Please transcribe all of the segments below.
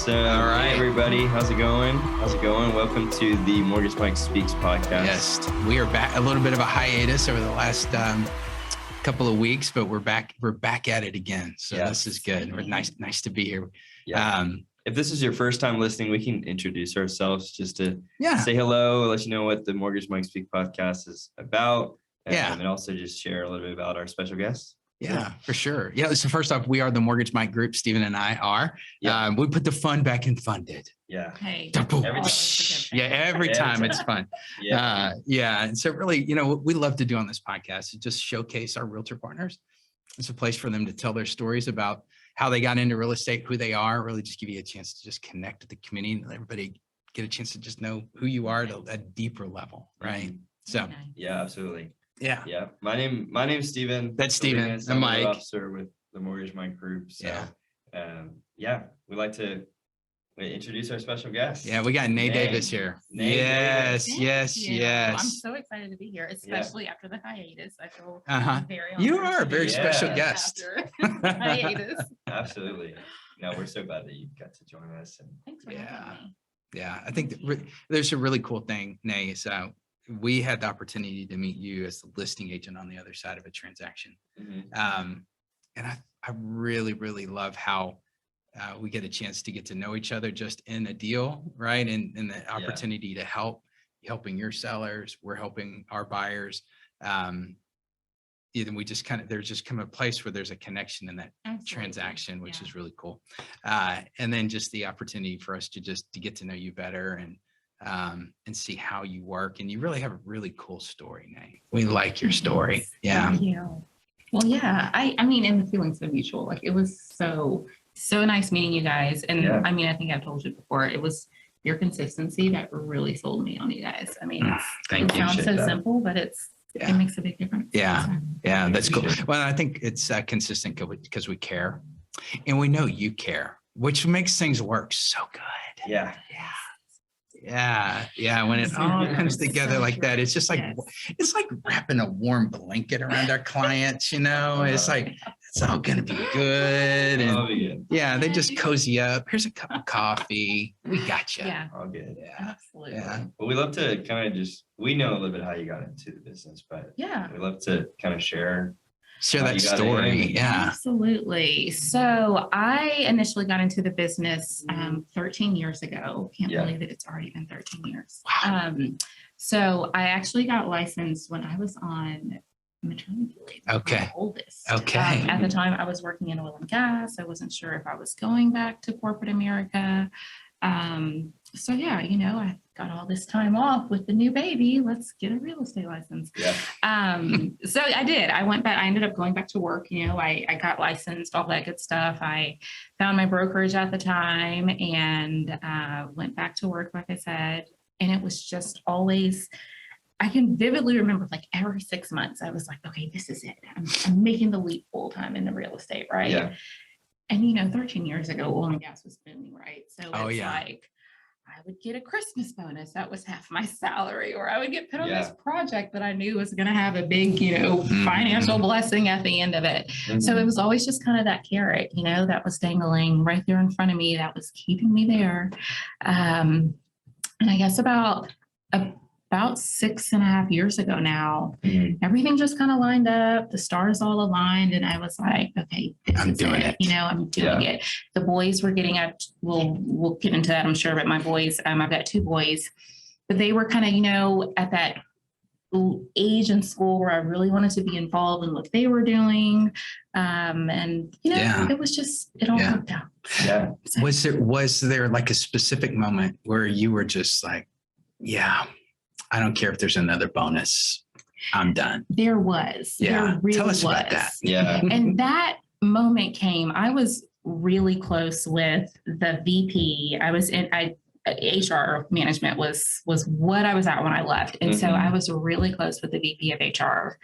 All right, everybody. How's it going? Welcome to the Mortgage Mike Speaks podcast. Yes, we are back. A little bit of a hiatus over the last couple of weeks, but we're back. We're back at it again. So This is good. We're nice to be here. Yeah. If this is your first time listening, we can introduce ourselves just to say hello, let you know what the Mortgage Mike Speak podcast is about, and also just share a little bit about our special guests. Yeah, for sure. Yeah. So first off, we are the Mortgage Mike Group. Stephen and I are. Yeah. We put the fun back in funded. Yeah. Hey. Every time it's fun. Yeah. And so really, what we love to do on this podcast is just showcase our realtor partners. It's a place for them to tell their stories about how they got into real estate, who they are, really just give you a chance to just connect with the community and let everybody get a chance to just know who you are at a deeper level. Right. Mm-hmm. So. Yeah, absolutely. Yeah. My name's Steven. That's Steven. I'm Mike. Officer with the Mortgage Mike Group. So, we'd like to introduce our special guest. Yeah, we got Nae Davis here. Yes. I'm so excited to be here, especially after the hiatus. I feel very honored. You are a very special guest. After the hiatus. Absolutely. No, we're so glad that you got to join us. And thanks for having me. Yeah, I think there's a really cool thing, Nae. So we had the opportunity to meet you as the listing agent on the other side of a transaction. Mm-hmm. And I really, really love how we get a chance to get to know each other just in a deal, right? And the opportunity to helping your sellers, we're helping our buyers. Even there's just come a place where there's a connection in that transaction, which is really cool. And then just the opportunity for us to get to know you better and see how you work. And you really have a really cool story, Nae. We like your story. Yeah. Thank you. Well, yeah, I mean, and the feeling's so mutual. Like, it was so nice meeting you guys. And I mean, I think I've told you before, it was your consistency that really sold me on you guys. I mean, it sounds so simple, but it makes a big difference. Yeah, that's cool. Well, I think it's consistent because we care and we know you care, which makes things work so good. Yeah. When it all comes together like that, it's just like it's like wrapping a warm blanket around our clients. It's like it's all gonna be good, and they just cozy up. Here's a cup of coffee. We got you. Yeah, all good. Yeah, absolutely. Yeah. Well, we love to kind of we know a little bit how you got into the business, but we love to kind of share that story. Yeah, absolutely. So I initially got into the business 13 years ago. Can't believe that it's already been 13 years. Wow. So I actually got licensed when I was on maternity leave. Okay. My oldest. Okay. At the time I was working in oil and gas. I wasn't sure if I was going back to corporate America. I got all this time off with the new baby. Let's get a real estate license. Yeah. So I did. I went back. I ended up going back to work. I got licensed, all that good stuff. I found my brokerage at the time and went back to work, like I said. And it was just always, I can vividly remember, like every 6 months, I was like, okay, this is it. I'm making the leap full time into real estate, right? Yeah. And 13 years ago, oil and gas was booming, right? So it's like I would get a Christmas bonus. That was half my salary, or I would get put on this project that I knew was going to have a big, financial blessing at the end of it. Mm-hmm. So it was always just kind of that carrot, that was dangling right there in front of me. That was keeping me there. And I guess about 6.5 years ago now, everything just kind of lined up. The stars all aligned. And I was like, okay, I'm doing it. I'm doing it. The boys were getting up. We'll get into that, I'm sure. But my boys, I've got 2 boys, but they were kind of, at that age in school where I really wanted to be involved in what they were doing. It was just, it all worked out. Yeah. Was there like a specific moment where you were just like, I don't care if there's another bonus, I'm done? There was. Yeah. There really Tell us was. about that. Yeah. And that moment came, I was really close with the VP. I was in, HR management was what I was at when I left. And so I was really close with the VP of HR.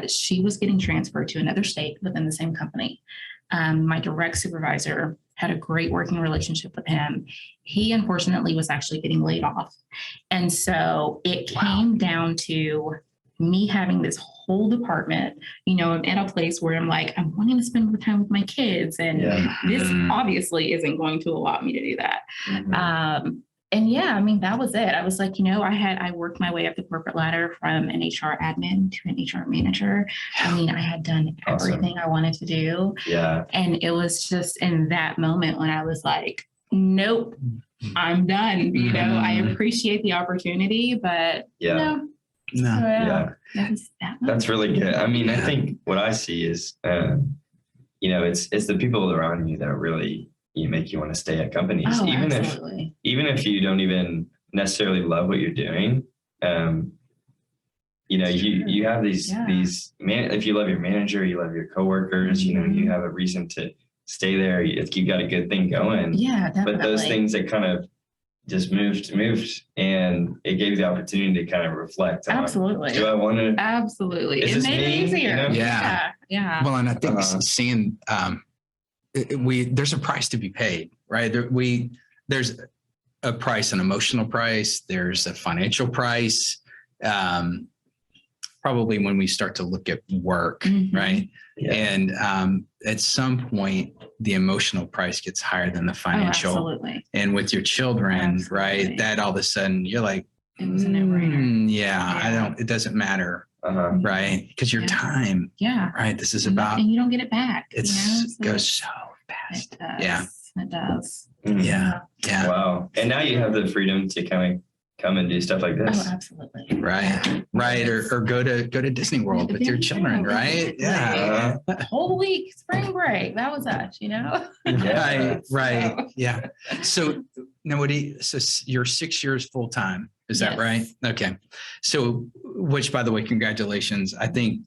She was getting transferred to another state within the same company. My direct supervisor had a great working relationship with him. He unfortunately was actually getting laid off. And so it came down to me having this whole department, you know, I'm at a place where I'm like, I'm wanting to spend more time with my kids. And this obviously isn't going to allow me to do that. And yeah, I mean, that was it. I was like, you know, I worked my way up the corporate ladder from an HR admin to an HR manager. I mean, I had done everything I wanted to do. Yeah. And it was just in that moment when I was like, nope, I'm done. You know, I appreciate the opportunity, but that's really good. I mean, I think what I see is, you know, it's the people around you that really make you want to stay at companies, even if you don't even necessarily love what you're doing. You know, you have these if you love your manager, you love your coworkers, you know, you have a reason to stay there. If you got a good thing going. Yeah, definitely. But those things that kind of just moved and it gave you the opportunity to kind of reflect on, do I want to? Absolutely. It made it easier. You know? Yeah. Well, and I think seeing, there's a price to be paid, right? There's a price, an emotional price. There's a financial price. Probably when we start to look at work, right? Yeah. And at some point, the emotional price gets higher than the financial. Absolutely. And with your children, right? That all of a sudden you're like, it was a no-brainer. It doesn't matter, right? Because your time, right? This is about, and you don't get it back. It goes so fast. It does. It does. Yeah. Wow. And now you have the freedom to kind of come and do stuff like this. Oh, absolutely. Right. Or go to Disney World with your children, right? Yeah. Whole week, spring break. That was us, you know? Right. Yeah. So now so you're 6 years full time. Is that right? Okay. So, which by the way, congratulations. I think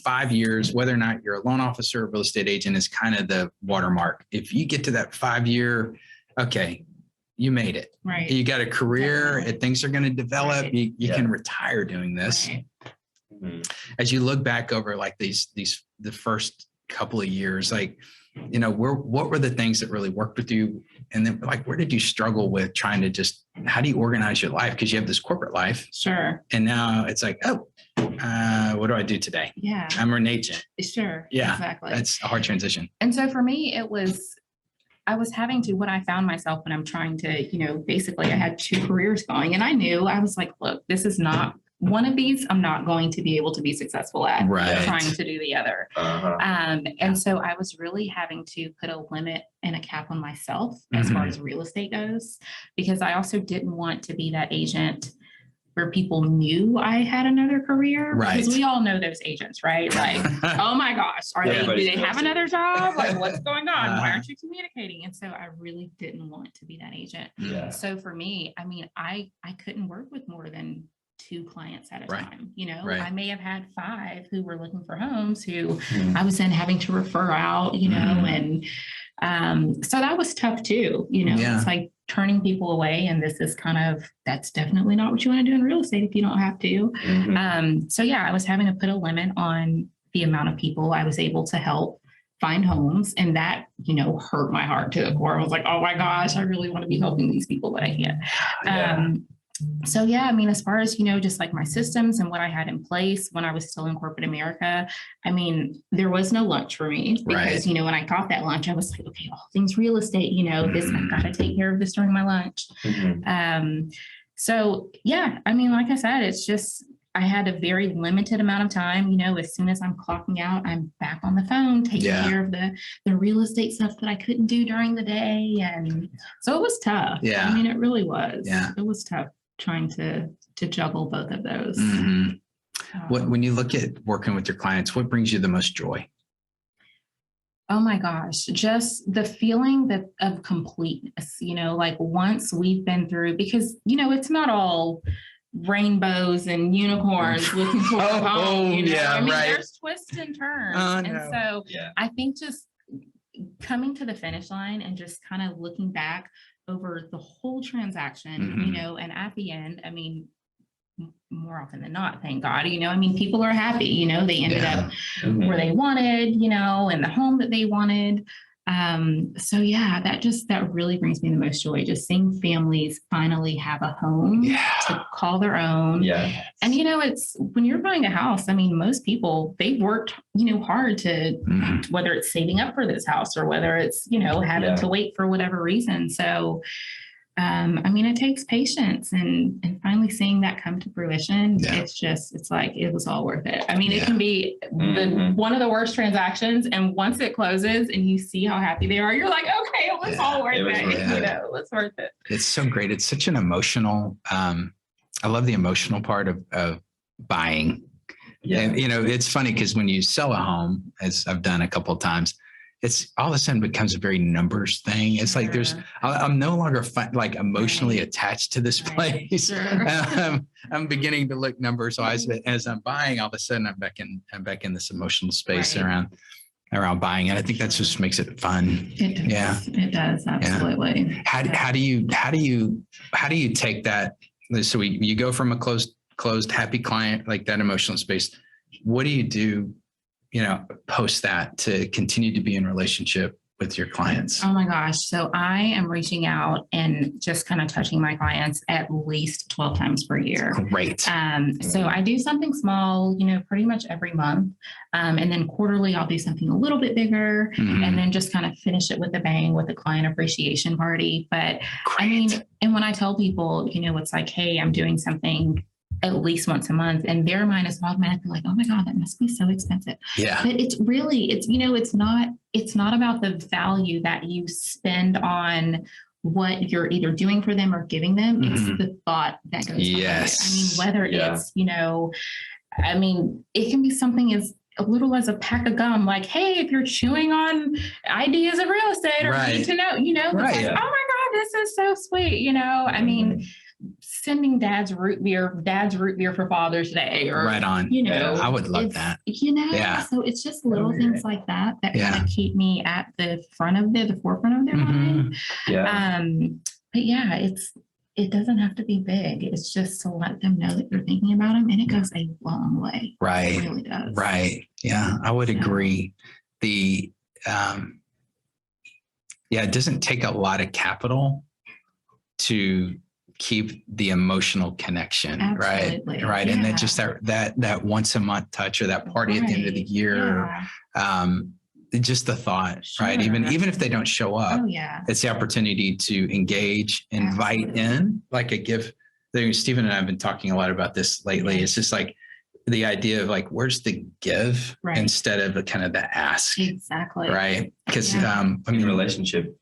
5 years, whether or not you're a loan officer or real estate agent, is kind of the watermark. If you get to that 5 year, okay, you made it. Right. You got a career, things are going to develop. Right. You can retire doing this. Right. As you look back over like the first couple of years, like, you know, what were the things that really worked with you? And then like, where did you struggle with trying to how do you organize your life? Because you have this corporate life. Sure. And now it's like, what do I do today? Yeah. I'm an agent. Sure. Yeah. Exactly. That's a hard transition. And so for me, I was having to, what I found myself when I'm trying to, you know, basically I had 2 careers going and I knew, I was like, look, this is not one of these. I'm not going to be able to be successful at trying to do the other. And so I was really having to put a limit and a cap on myself as far as real estate goes, because I also didn't want to be that agent where people knew I had another career, because we all know those agents, right? Like, oh my gosh, do they have another job? Like, what's going on? Why aren't you communicating? And so I really didn't want to be that agent. Yeah. So for me, I mean, I couldn't work with more than 2 clients at a time. You know, I may have had 5 who were looking for homes who I was then having to refer out, you know, and so that was tough too. You know, it's like turning people away. And this is that's definitely not what you want to do in real estate if you don't have to. So yeah, I was having to put a limit on the amount of people I was able to help find homes. And that, you know, hurt my heart to the core. I was like, oh my gosh, I really want to be helping these people, but I can't. So yeah, I mean, as far as, you know, just like my systems and what I had in place when I was still in corporate America, I mean, there was no lunch for me because, you know, when I got that lunch, I was like, okay, all things real estate, you know, this, I've got to take care of this during my lunch. So yeah, I mean, like I said, it's just, I had a very limited amount of time, you know, as soon as I'm clocking out, I'm back on the phone, taking care of the real estate stuff that I couldn't do during the day. And so it was tough. I mean, it really was. It was tough trying to juggle both of those. When you look at working with your clients, what brings you the most joy? Oh my gosh, just the feeling of completeness, you know, like once we've been through, because, you know, it's not all rainbows and unicorns looking for a home. You know? I mean, there's twists and turns. And so I think just coming to the finish line and just kind of looking back over the whole transaction, you know, and at the end, I mean, more often than not, thank God, you know, I mean, people are happy, you know, they ended up where they wanted, you know, and the home that they wanted. So yeah, that really brings me the most joy, just seeing families finally have a home to call their own. Yeah. And it's when you're buying a house, I mean, most people, they've worked, hard to, whether it's saving up for this house or whether it's, having to wait for whatever reason. So I mean, it takes patience and finally seeing that come to fruition. It's like, it was all worth it. I mean, it can be one of the worst transactions. And once it closes and you see how happy they are, you're like, okay, it was all worth it. It was worth it. It's so great. It's such an emotional, I love the emotional part of buying. Yeah. And, it's funny because when you sell a home, as I've done a couple of times, it's all of a sudden becomes a very numbers thing. It's like I'm no longer emotionally attached to this place. I'm beginning to look numbers. So as I'm buying, all of a sudden I'm back in this emotional space around buying. And I think that just makes it fun. It does. Yeah. It does. Absolutely. Yeah. How do you take that? So you go from a closed, happy client, like that emotional space. What do you do, post that to continue to be in relationship with your clients? Oh my gosh. So I am reaching out and just kind of touching my clients at least 12 times per year. Great. So I do something small, pretty much every month. And then quarterly, I'll do something a little bit bigger and then just kind of finish it with a bang with a client appreciation party. But I mean, and when I tell people, it's like, hey, I'm doing something at least once a month, and their mind is automatically like, oh my God, that must be so expensive. Yeah. But it's not about the value that you spend on what you're either doing for them or giving them. It's the thought that goes behind it. I mean, whether it's, it can be something as little as a pack of gum, like, hey, if you're chewing on ideas of real estate or need to know, oh my God, this is so sweet. I mean, sending dad's root beer for Father's Day, or right on. I would love that. So it's just little things like that kind of keep me at the forefront of their mind. But it doesn't have to be big. It's just to let them know that you're thinking about them, and it goes a long way. Right. It really does. Right. Yeah, I would agree. It doesn't take a lot of capital to keep the emotional connection. Absolutely. Right. And then just that once a month touch or that party at the end of the year, just the thought, right? Even if they don't show up, it's the opportunity to engage, invite in, like a gift. Stephen and I have been talking a lot about this lately. It's just like the idea of like, where's the give instead of kind of the ask. Exactly. Right. Because relationship.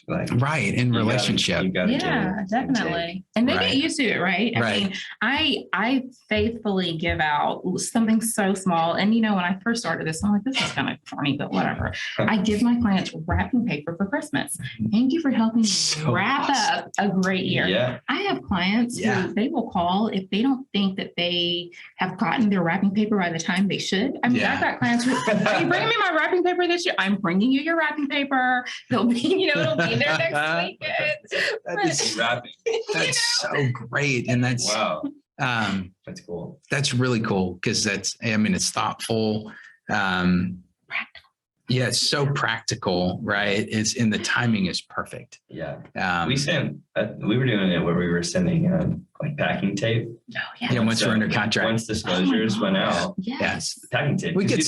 In relationship. Definitely. And they get used to it, right? I mean, I faithfully give out something so small. And when I first started this, I'm like, this is kind of funny, but whatever. I give my clients wrapping paper for Christmas. Thank you for helping me wrap up a great year. Yeah. I have clients who they will call if they don't think that they have gotten their wrapping paper by the time they should. I mean, I've got clients who, are you bringing me my wrapping paper this year? I'm bringing you your wrapping paper. It'll be there next weekend. That's so great. And that's that's cool. That's really cool because it's thoughtful. It's so practical, right? The timing is perfect. Yeah. We were doing it where we were sending like packing tape. Once we're under contract. Once disclosures went out. Yes. Packing tape. We get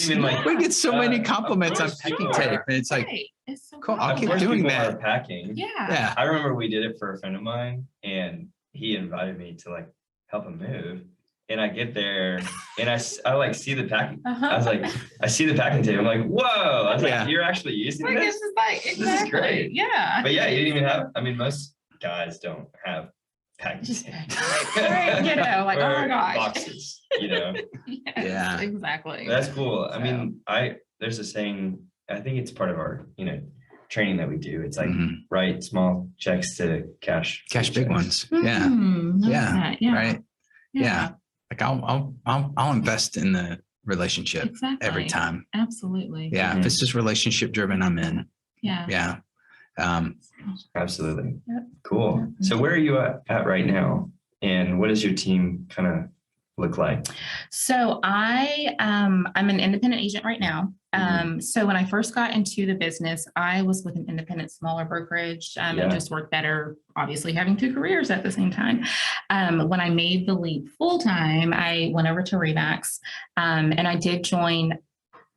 so many compliments on packing tape. And it's like, it's so cool. I'll keep doing that. Packing. Yeah. I remember we did it for a friend of mine, and he invited me to like help him move. And I get there and I like see the packing. I was like, I see the packing tape. I'm like, whoa. I was like, you're actually using this? This is great. Yeah. But you didn't even have, most guys don't have packing tape. Like, oh my gosh. Boxes, Yes, exactly. That's cool. I mean, there's a saying, I think it's part of our, training that we do. It's like write small checks to cash big ones. Right. Yeah. Like I'll invest in the relationship every time. Absolutely. Yeah. If it's just relationship driven, I'm in. Yeah. Absolutely. Yep. Cool. So where are you at right now? And what does your team kind of look like? So I'm an independent agent right now. So when I first got into the business, I was with an independent smaller brokerage and just worked better, obviously having two careers at the same time. When I made the leap full time, I went over to Remax and I did join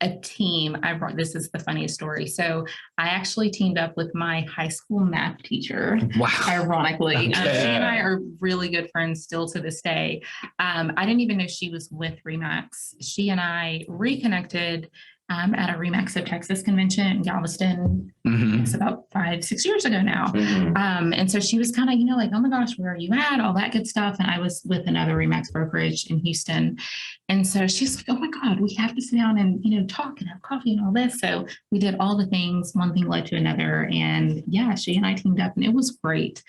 a team. This is the funniest story. So I actually teamed up with my high school math teacher. Wow. Ironically. She and I are really good friends still to this day. I didn't even know she was with Remax. She and I reconnected at a Remax of Texas convention in Galveston. It's about 5-6 years ago now. And so she was kind of, like, oh my gosh, where are you at? All that good stuff. And I was with another Remax brokerage in Houston. And so she's like, oh my God, we have to sit down and, talk and have coffee and all this. So we did all the things, one thing led to another. And yeah, she and I teamed up and it was great.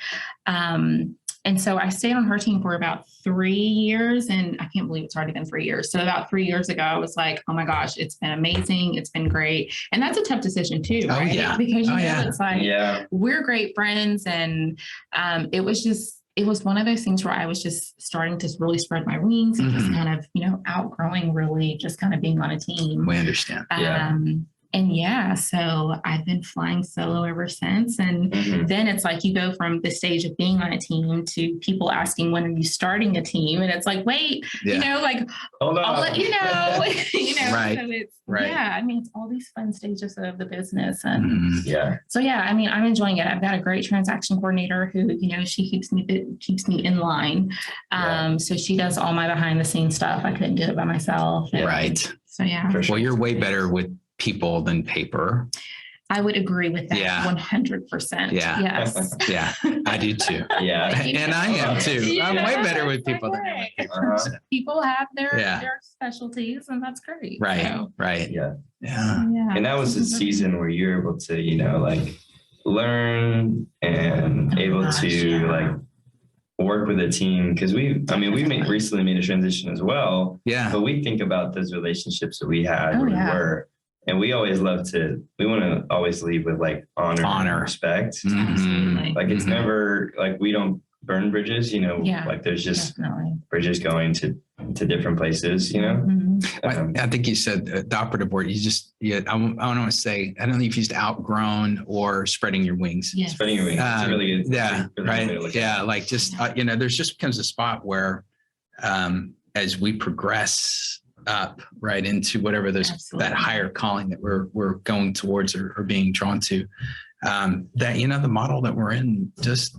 And so I stayed on her team for about 3 years, and I can't believe it's already been 3 years. So about 3 years ago, I was like, oh my gosh, it's been amazing. It's been great. And that's a tough decision too, right? Yeah. Because it's like, we're great friends. And it was one of those things where I was just starting to really spread my wings and just kind of, outgrowing really just kind of being on a team. We understand. And so I've been flying solo ever since. And then it's like you go from the stage of being on a team to people asking, when are you starting a team? And it's like, wait, like, hold on. I'll let you know. Right. So it's, right. it's all these fun stages of the business. And so, I'm enjoying it. I've got a great transaction coordinator who, she keeps me in line. So she does all my behind the scenes stuff. I couldn't do it by myself. Right. So, Well, you're way better with people than paper. I would agree with that. 100%. Yes. Yeah, I do too. And I am too. I'm way better with people than I am with paper. People have their specialties, and that's great. Right. So. Right. Yeah. And that was the season where you're able to, like, learn and able to like work with a team, because we recently made a transition as well. But we think about those relationships that we had where we were. And we always want to always lead with like honor. And respect. Absolutely. Like it's never like we don't burn bridges, like there's just bridges going to different places, I think you said the operative word, I want to say, I don't know if you used outgrown or spreading your wings. Yes. Spreading your wings. That's really good. Right. Like just, there's just becomes a spot where as we progress up right into whatever that higher calling that we're going towards or being drawn to, that the model that we're in just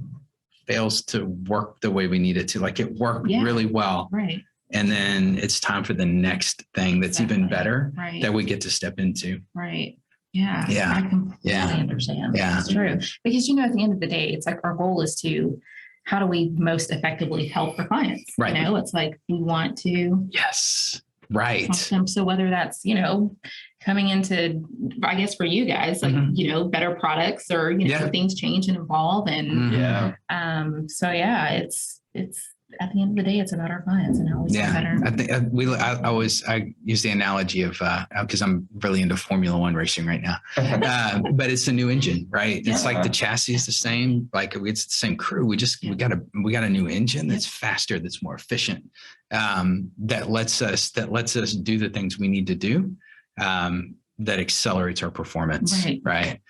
fails to work the way we need it to. Like it worked really well, right? And then it's time for the next thing that's even better that we get to step into, right? I completely understand. It's true, because at the end of the day, it's like our goal is to, how do we most effectively help our clients? Right. It's like we want to right. So whether that's, coming into, I guess for you guys, like, better products or, things change and evolve. And it's at the end of the day, it's about our clients and how we get better. I think I use the analogy of, because I'm really into Formula One racing right now, but it's a new engine, right? It's like the chassis is the same, like it's the same crew. We got a new engine that's faster, that's more efficient, that lets us do the things we need to do, that accelerates our performance. Right.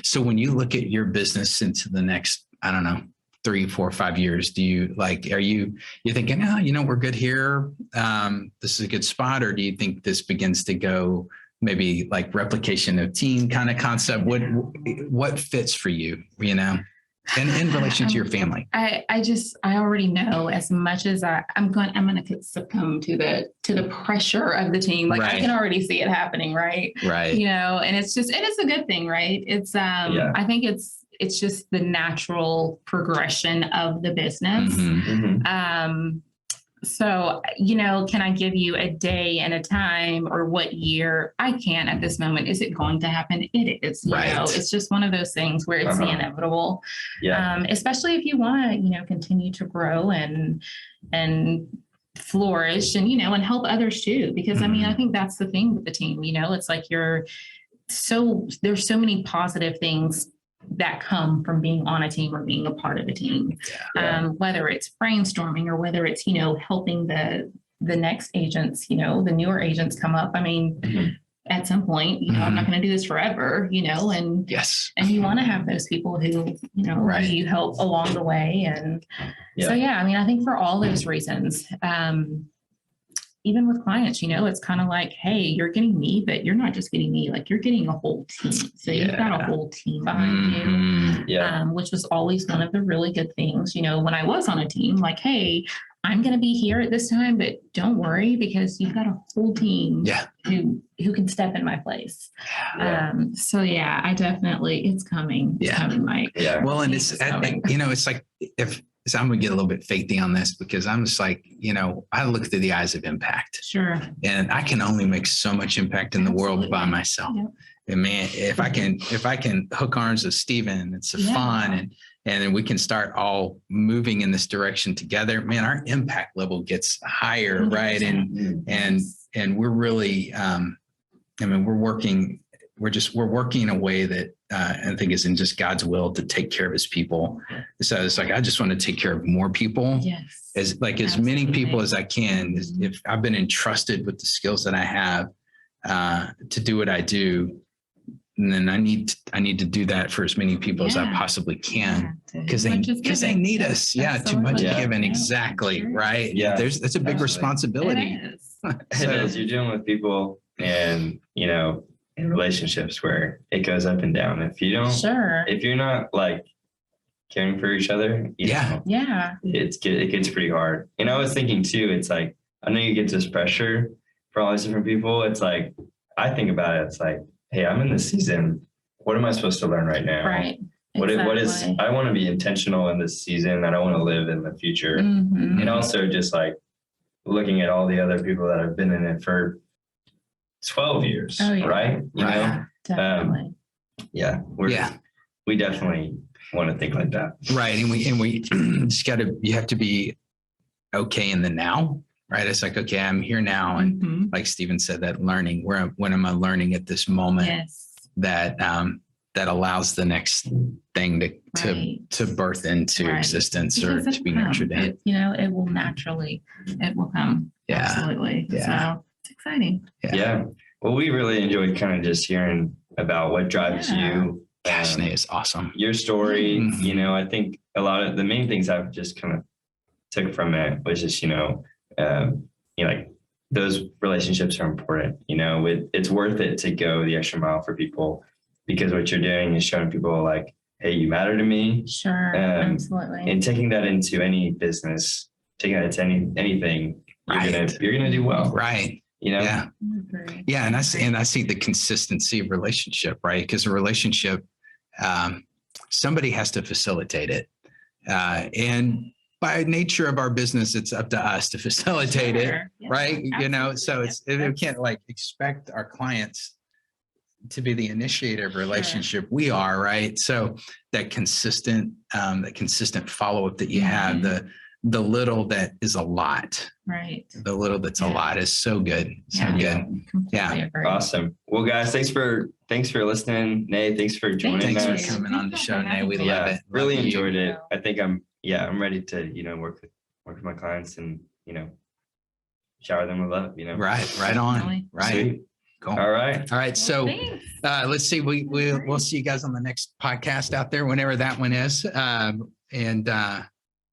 So when you look at your business into the next, I don't know, 3, 4, 5 years, do you are you thinking, we're good here, this is a good spot, or do you think this begins to go maybe like replication of team kind of concept? What fits for you, and in relation to your family? I already know, as much as I'm going to succumb to the pressure of the team. Like I can already see it happening. Right. And it is a good thing, right? It's I think it's just the natural progression of the business. So, can I give you a day and a time or what year? I can't at this moment. Is it going to happen? It is. It's just one of those things where it's the inevitable. Especially if you want to, continue to grow and flourish and, and help others too. Because I think that's the thing with the team, it's like there's so many positive things that come from being on a team or being a part of a team. Whether it's brainstorming or whether it's, helping the next agents, the newer agents come up. I mean, at some point, I'm not going to do this forever, and yes. And you want to have those people who, who you help along the way. And so, I mean, I think for all those reasons, even with clients, it's kind of like, hey, you're getting me, but you're not just getting me, like you're getting a whole team. So you've got a whole team behind you, which was always one of the really good things, when I was on a team, like, hey, I'm going to be here at this time, but don't worry because you've got a whole team who can step in my place. So I definitely, it's coming. It's coming, Mike. Well, and it's like so I'm going to get a little bit faithy on this because I'm just like, I look through the eyes of impact. Sure. And I can only make so much impact in the world by myself. Yep. And man, if I can hook arms with Steven and Safan and then we can start all moving in this direction together, man, our impact level gets higher, 100%. Right? And we're really, we're working in a way that I think is in just God's will to take care of his people. So it's like, I just want to take care of more people, as many people as I can. If I've been entrusted with the skills that I have to do what I do, and then I need to do that for as many people as I possibly can because they need us. Too much given. Exactly. Right. Yeah. That's a big responsibility. It is. You're dealing with people and, in relationships where it goes up and down. If you don't, if you're not like caring for each other, it gets pretty hard. And I was thinking too, it's like, I know you get this pressure for all these different people. It's like, I think about it. It's like, hey, I'm in this season. What am I supposed to learn right now? Right. What is, I want to be intentional in this season. I don't want to live in the future. Mm-hmm. And also just like looking at all the other people that have been in it for 12 years, right? Definitely. We definitely want to think like that. Right. And we just you have to be okay in the now, right? It's like, okay, I'm here now. And like Steven said, that learning, when am I learning at this moment that allows the next thing to birth into existence or to be nurtured in. It will naturally, it will come. Yeah. Absolutely. Yeah. So it's exciting. Yeah. Well, we really enjoyed kind of just hearing about what drives you. Gosh, Nae is awesome. Your story, I think a lot of the main things I've just kind of took from it was just, like those relationships are important, it's worth it to go the extra mile for people because what you're doing is showing people like, hey, you matter to me. Sure. Absolutely. And taking that into any business, taking that into anything, you're gonna do well. Right. Yeah. And I see the consistency of relationship, right? Because a relationship, somebody has to facilitate it. And by nature of our business, it's up to us to facilitate it, right? Absolutely. So we can't like expect our clients to be the initiator of a relationship. We are, right? So that consistent follow-up that you have, the little that is a lot. Right. The little that's a lot is so good. So good. Yeah. Awesome. Well, guys, thanks for listening. Nae, thanks for joining us. Thanks for coming on the show, Nae. We love it. Really enjoyed it. I think I'm ready to, work with my clients and, shower them with love, Right on. Right. Sweet. Cool. All right. So let's see. We'll see you guys on the next podcast out there, whenever that one is.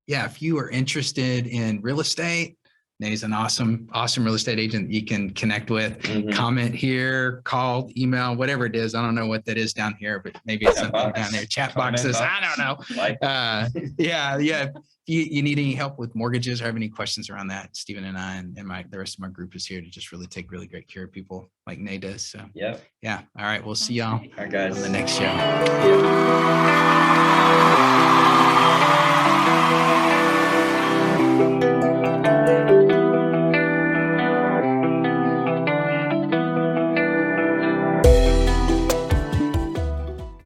If you are interested in real estate, Nae's an awesome real estate agent that you can connect with. Comment here, call, email, whatever it is. I don't know what that is down here, but maybe it's something down there. Chat boxes. I don't know. If you need any help with mortgages or have any questions around that, Steven and I and the rest of my group is here to just really take really great care of people like Nae does. So All right. We'll see y'all guys on the next show.